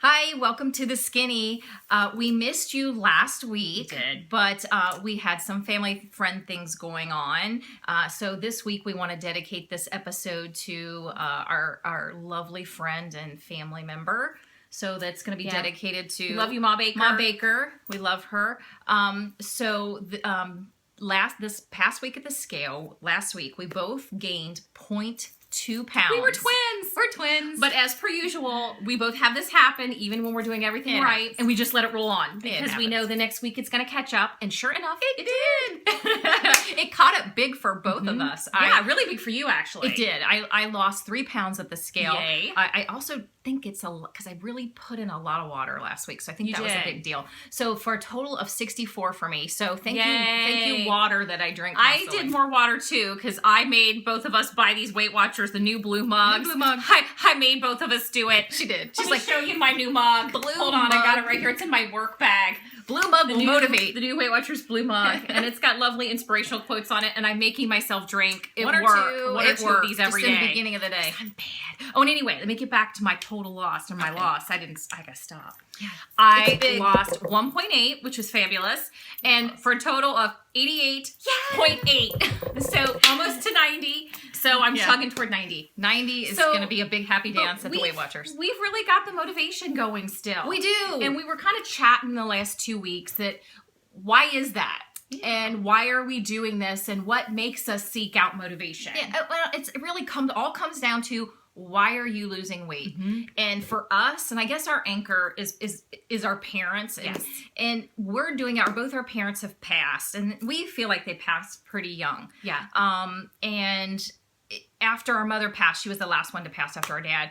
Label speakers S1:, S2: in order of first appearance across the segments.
S1: Hi, welcome to The Skinny. We missed you last week, but we had some family friend things going on. So this week we want to dedicate this episode to our lovely friend and family member. So that's going to be dedicated to...
S2: Love you, Ma Baker.
S1: Ma Baker. We love her. This past week at the scale, last week, we both gained 0.2 pounds.
S2: We were twins.
S1: We're twins.
S2: But as per usual, we both have this happen even when we're doing everything right. And we just let it roll on. Because we know the next week it's going to catch up. And sure enough, it did.
S1: It caught up big for both of us.
S2: Really big for you, actually.
S1: It did. I lost 3 pounds at the scale.
S2: Yay.
S1: I also think it's a lot, because I really put in a lot of water last week. So I think that was a big deal. So for a total of 64 for me. So thank you, water that I drink constantly.
S2: I did more water too, because I made both of us buy these Weight Watchers, the new blue mugs.
S1: New blue mug.
S2: I made both of us do it.
S1: She did.
S2: She's like, show you my new mug. Hold on, I got it right here. It's in my work bag.
S1: Blue mug will motivate.
S2: The new Weight Watchers blue mug. And it's got lovely inspirational quotes on it. And I'm making myself drink
S1: one or two of these
S2: every
S1: day.
S2: In
S1: the beginning of the day.
S2: I'm bad. Oh, and anyway, let me get back to my total loss and my loss. I gotta stop.
S1: Yeah.
S2: I lost 1.8, which was fabulous. And for a total of 88.8. So almost to 90. So I'm chugging toward 90.
S1: 90 is going to be a big happy dance at the Weight Watchers.
S2: We've really got the motivation going still.
S1: We do.
S2: And we were kind of chatting the last 2 weeks that why is that? Yeah. And why are we doing this? And what makes us seek out motivation?
S1: Yeah, well, it really comes down to, why are you losing weight? And for us, and I guess our anchor is our parents. And we're doing it, or both our parents have passed, and we feel like they passed pretty young.
S2: Yeah.
S1: And after our mother passed, she was the last one to pass after our dad.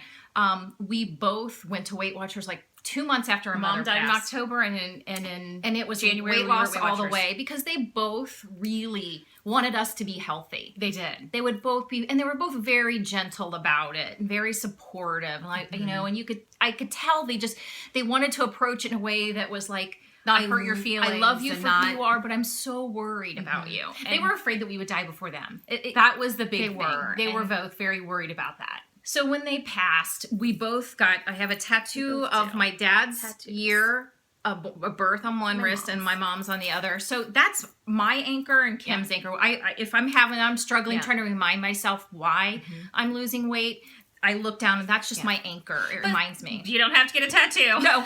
S1: We both went to Weight Watchers like 2 months after our mother
S2: died
S1: passed.
S2: in October, and
S1: it was
S2: January,
S1: weight loss all the way, because they both really wanted us to be healthy.
S2: They did.
S1: They would both be, and they were both very gentle about it and very supportive. Like, you know, and I could tell they wanted to approach it in a way that was like,
S2: not hurt your feelings.
S1: I love you for who you are, but I'm so worried about you.
S2: And they were afraid that we would die before them. That was the big thing. They were both very worried about that.
S1: So when they passed, we both I have a tattoo of my dad's year of birth on one wrist and my mom's on the other. So that's my anchor and Kim's anchor. If I'm struggling trying to remind myself why I'm losing weight, I look down and that's just my anchor. It reminds me.
S2: You don't have to get a tattoo.
S1: No.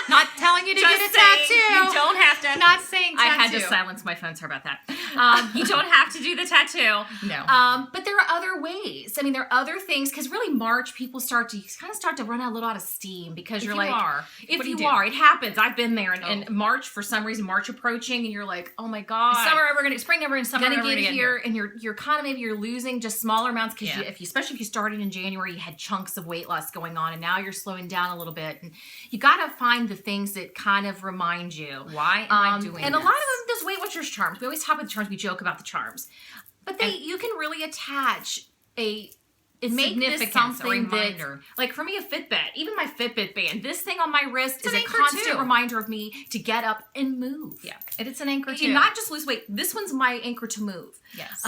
S1: Not telling you to get a tattoo.
S2: You don't have to.
S1: Not saying tattoo.
S2: I had to silence my phone. Sorry about that. You don't have to do the tattoo.
S1: No.
S2: But there are other ways. I mean, there are other things, because really March, people start to run out a little out of steam, because
S1: If you
S2: are, it happens. I've been there. And March, for some reason, March approaching, and you're like, oh my God.
S1: Spring ever and summer
S2: gonna
S1: ever
S2: get here, and you're kind of, maybe you're losing just smaller amounts, because especially if you started in January, you had chunks of weight loss going on, and now you're slowing down a little bit, and you got to find the things that kind of remind you
S1: why am I doing this?
S2: And a lot of them, those Weight Watchers charms. We always talk about the charms. We joke about the charms, but you can really attach make this something that, like for me, a Fitbit, even my Fitbit band, this thing on my wrist is a constant reminder of me to get up and move.
S1: Yeah, and it's an anchor too.
S2: And not just lose weight. This one's my anchor to move.
S1: Yes.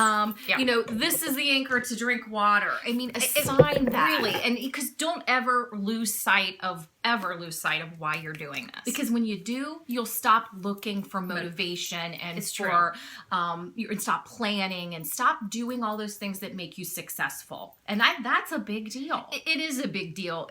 S2: You know, this is the anchor to drink water. I mean, assign that.
S1: Really, and because don't ever lose sight of why you're doing this.
S2: Because when you do, you'll stop looking for motivation and stop planning and stop doing all those things that make you successful. And that's a big deal.
S1: It is a big deal.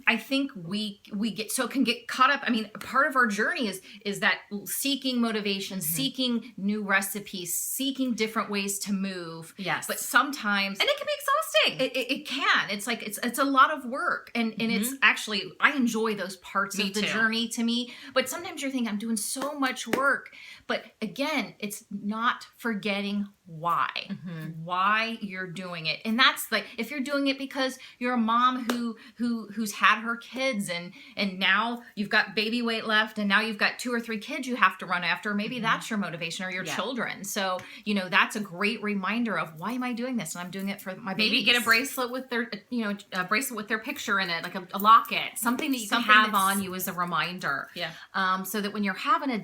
S1: I think we can get caught up. I mean, part of our journey is that seeking motivation, seeking new recipes, seeking different ways to move.
S2: Yes.
S1: But sometimes,
S2: and it can be exhausting.
S1: It can. It's like it's a lot of work, and it's actually, I enjoy those parts of the journey to me. But sometimes you're thinking, I'm doing so much work. But again, it's not forgetting why you're doing it. And that's like, if you're doing it because you're a mom who's had her kids and now you've got baby weight left, and now you've got 2 or 3 kids you have to run after, maybe that's your motivation, or your children. So, you know, that's a great reminder of, why am I doing this? And I'm doing it for my babies.
S2: Maybe get a bracelet with their picture in it, like a locket, something that you can have on you as a reminder.
S1: Yeah.
S2: So that when you're having a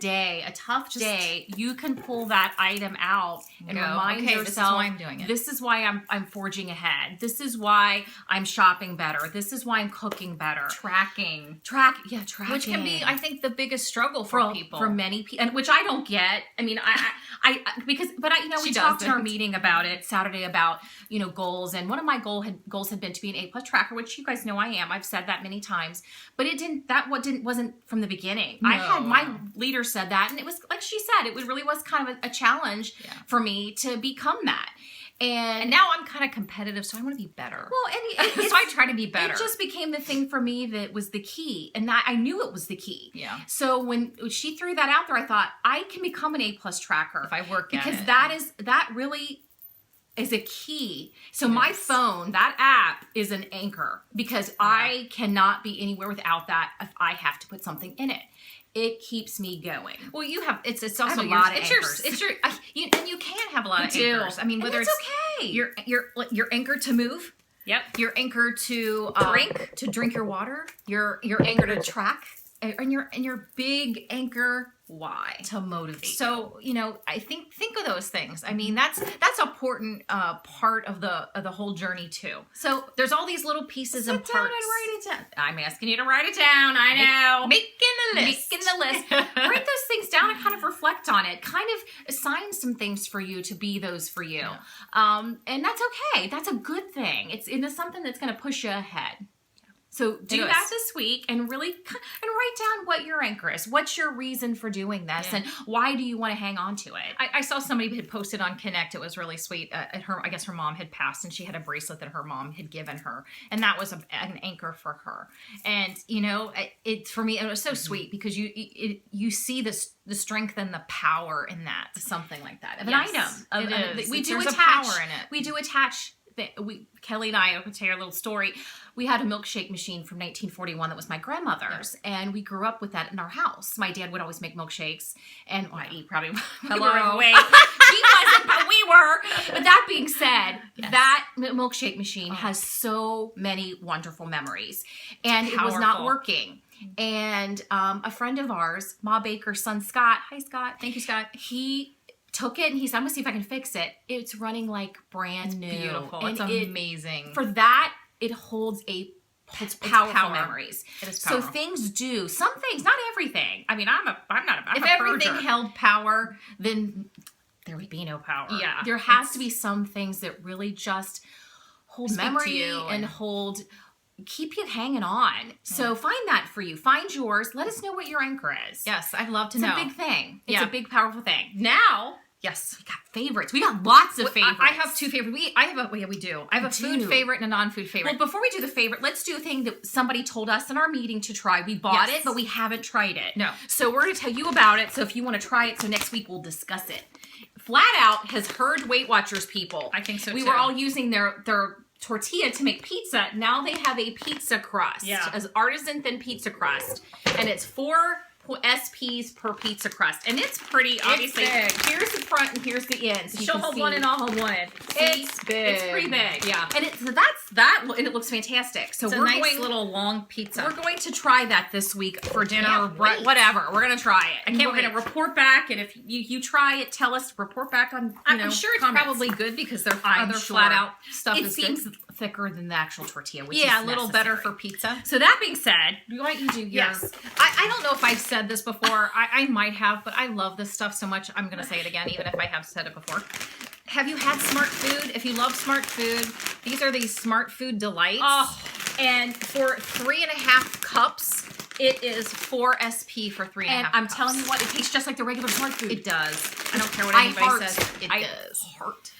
S2: tough day, you can pull that item out and remind yourself,
S1: this is why I'm doing it.
S2: This is why I'm forging ahead. This is why I'm shopping better. This is why I'm cooking better.
S1: Tracking.
S2: Tracking.
S1: Which can be, I think, the biggest struggle for people.
S2: For many people, and which I don't get. I mean, we talked in our meeting about it Saturday about, goals, and one of my goals had been to be an A+ tracker, which you guys know I am. I've said that many times, but wasn't from the beginning.
S1: No.
S2: I had my leader said that, and it was like she said, it really was kind of a challenge for me to become that. And
S1: now I'm kind of competitive, so I want to be better.
S2: Well, and
S1: so I try to be better.
S2: It just became the thing for me that was the key, and that I knew it was the key.
S1: Yeah.
S2: So when she threw that out there, I thought I can become an A+ tracker
S1: if I work at it.
S2: Because that really is a key. So my phone, that app is an anchor, because I cannot be anywhere without that if I have to put something in it. It keeps me going.
S1: Well, you have it's also
S2: a lot of anchors.
S1: And you can have a lot of anchors. I mean, whether
S2: it's okay,
S1: you're anchored to move.
S2: Yep.
S1: You're anchored to drink your water. You're
S2: anchored to track,
S1: and your big anchor
S2: why
S1: to motivate.
S2: So
S1: I think of those things. I mean, that's an important part of the whole journey too. So there's all these little pieces and parts.
S2: Sit down and write it down. I'm asking you to write it down. I know.
S1: Making the list.
S2: Write those things down and kind of reflect on it. Kind of assign some things for you to be those for you.
S1: Yeah.
S2: And that's okay. That's a good thing. It's something that's going to push you ahead. So do that this week and really write down what your anchor is. What's your reason for doing this, and why do you want to hang on to it?
S1: I saw somebody had posted on Connect. It was really sweet. I guess her mom had passed, and she had a bracelet that her mom had given her, and that was an anchor for her. And for me, it was so sweet because you see the strength and the power in that.
S2: Something like that.
S1: Of an item.
S2: It is. There's
S1: a power in it.
S2: We do attach. Kelly and I, will tell you a little story. We had a milkshake machine from 1941 that was my grandmother's, and we grew up with that in our house. My dad would always make milkshakes, and he probably
S1: Hello.
S2: were away. He wasn't, but we were. But that being said, that milkshake machine has so many wonderful memories, and it was not working. And a friend of ours, Ma Baker's son Scott. Hi, Scott.
S1: Thank you, Scott.
S2: He took it and he said, I'm gonna see if I can fix it. It's running like brand new.
S1: Beautiful.
S2: And
S1: it's amazing.
S2: For that, it holds powerful memories.
S1: It is powerful.
S2: So things do. Some things, not everything. I mean, I'm
S1: if everything held power, then
S2: there would be no power.
S1: Yeah.
S2: There has to be some things that really just hold memory and keep you hanging on. So find that for you. Find yours. Let us know what your anchor is.
S1: Yes, I'd love to know.
S2: It's a big thing. It's a big, powerful thing. Now,
S1: yes,
S2: we got favorites. We got lots of favorites.
S1: I have two favorites. We do. I have a food favorite and a non-food favorite.
S2: Well, before we do the favorite, let's do a thing that somebody told us in our meeting to try. We bought it, but we haven't tried it.
S1: No.
S2: So we're going to tell you about it. So if you want to try it, so next week we'll discuss it. Flat Out has heard Weight Watchers people.
S1: I think so too.
S2: We were all using their tortilla to make pizza. Now they have a pizza crust.
S1: Yeah.
S2: As artisan thin pizza crust. And it's 4 SPs per pizza crust. And it's pretty, obviously.
S1: It's big.
S2: Here's the front and here's the end. So
S1: she'll hold one and I'll hold one.
S2: It's
S1: big.
S2: It's pretty big.
S1: Yeah.
S2: And so that's that, and it looks fantastic. So
S1: it's
S2: we're
S1: a nice little long pizza.
S2: We're going to try that this week for dinner or
S1: whatever.
S2: We're going to try it.
S1: And we're going to report back. And if you try it, tell us, report back on,
S2: I'm sure it's
S1: comments.
S2: probably good because their other
S1: Flat Out stuff
S2: is
S1: good.
S2: It seems thicker than the actual tortilla, which is
S1: a little better for pizza.
S2: So that being said,
S1: why don't you do
S2: yes.
S1: I don't know if I've said this before. I might have, but I love this stuff so much. I'm going to say it again, even if I have said it before. Have you had Smart Food? If you love Smart Food, these are these Smart Food Delights.
S2: Oh.
S1: And for 3.5 cups, it is 4 SP for 3.5 cups.
S2: And I'm telling you what, it tastes just like the regular Smart Food.
S1: It does. I don't care what anybody says. It does.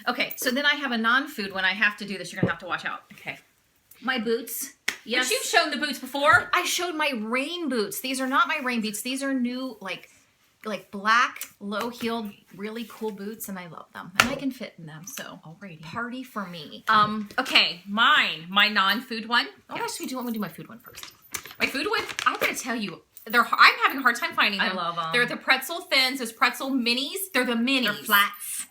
S1: Okay, so then I have a non-food when I have to do this. You're going to have to watch out.
S2: Okay.
S1: My boots. Yes.
S2: But you've shown the boots before.
S1: I showed my rain boots. These are not my rain boots. These are new, like black, low-heeled, really cool boots, and I love them. And I can fit in them, so party for me.
S2: Okay, my non-food one. Oh, actually, do you want me to do my food one first? My food one, I'm going to tell you, I'm having a hard time finding them.
S1: I love them.
S2: They're the pretzel thins. Those pretzel minis. They're the minis.
S1: They're flats.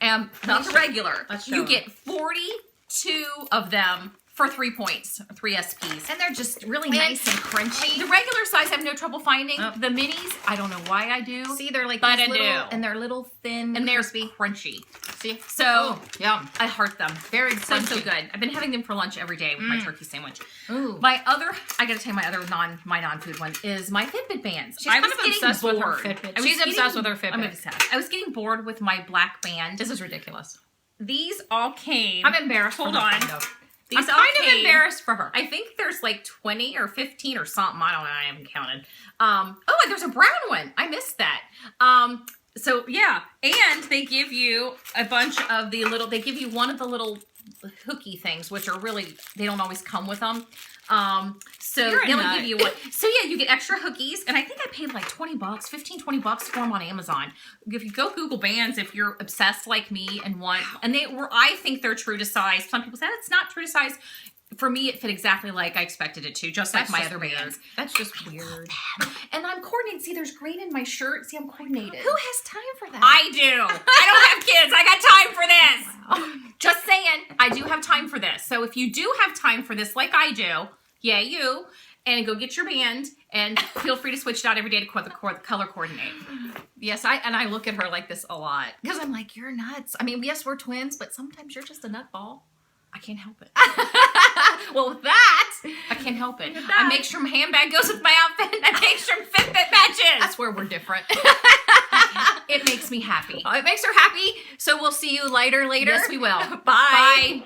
S2: Not the regular.
S1: You
S2: get 42 of them for 3 points, 3 SPs.
S1: And they're just really nice and crunchy.
S2: The regular size I have no trouble finding. The minis, I don't know why I do.
S1: See, they're like
S2: but
S1: little, and they're little thin
S2: and they're
S1: crispy.
S2: crunchy. See? So,
S1: yeah,
S2: I heart them.
S1: Very
S2: so good. I've been having them for lunch every day with my turkey sandwich.
S1: Ooh.
S2: I gotta tell you my other non-food one is my Fitbit bands.
S1: She's kind of obsessed with her Fitbit. She's obsessed with her Fitbit.
S2: I'm obsessed. I was getting bored with my black band.
S1: This is ridiculous.
S2: These all came.
S1: I'm embarrassed.
S2: Hold on.
S1: I'm kind of embarrassed for her.
S2: I think there's like 20 or 15 or something. I don't know. I haven't counted. Oh, and there's a brown one. I missed that. So yeah, and they give you a bunch of the little. They give you one of the little hooky things, which are really, they don't always come with them. So they only give you one. So yeah, you get extra hookies, and I think I paid like $20, $15-20 for them on Amazon. If you go Google bands, if you're obsessed like me and want, and I think they're true to size. Some people say it's not true to size. For me, it fit exactly like I expected it to, just like my other bands.
S1: That's just weird.
S2: And I'm coordinated. See, there's green in my shirt. See, I'm coordinated.
S1: Who has time for that?
S2: I do. I don't have kids. I got time for this. Wow. Just saying, I do have time for this. So if you do have time for this, like I do, yeah, you, and go get your band, and feel free to switch it out every day to color coordinate.
S1: Yes, I look at her like this a lot because I'm like, you're nuts. I mean, yes, we're twins, but sometimes you're just a nutball.
S2: I can't help it.
S1: Well, with that,
S2: I can't help it. I make sure my handbag goes with my outfit, and I make sure Fitbit matches.
S1: That's where we're different.
S2: It makes me happy.
S1: It makes her happy. So we'll see you later.
S2: Yes, we will.
S1: Bye.
S2: Bye.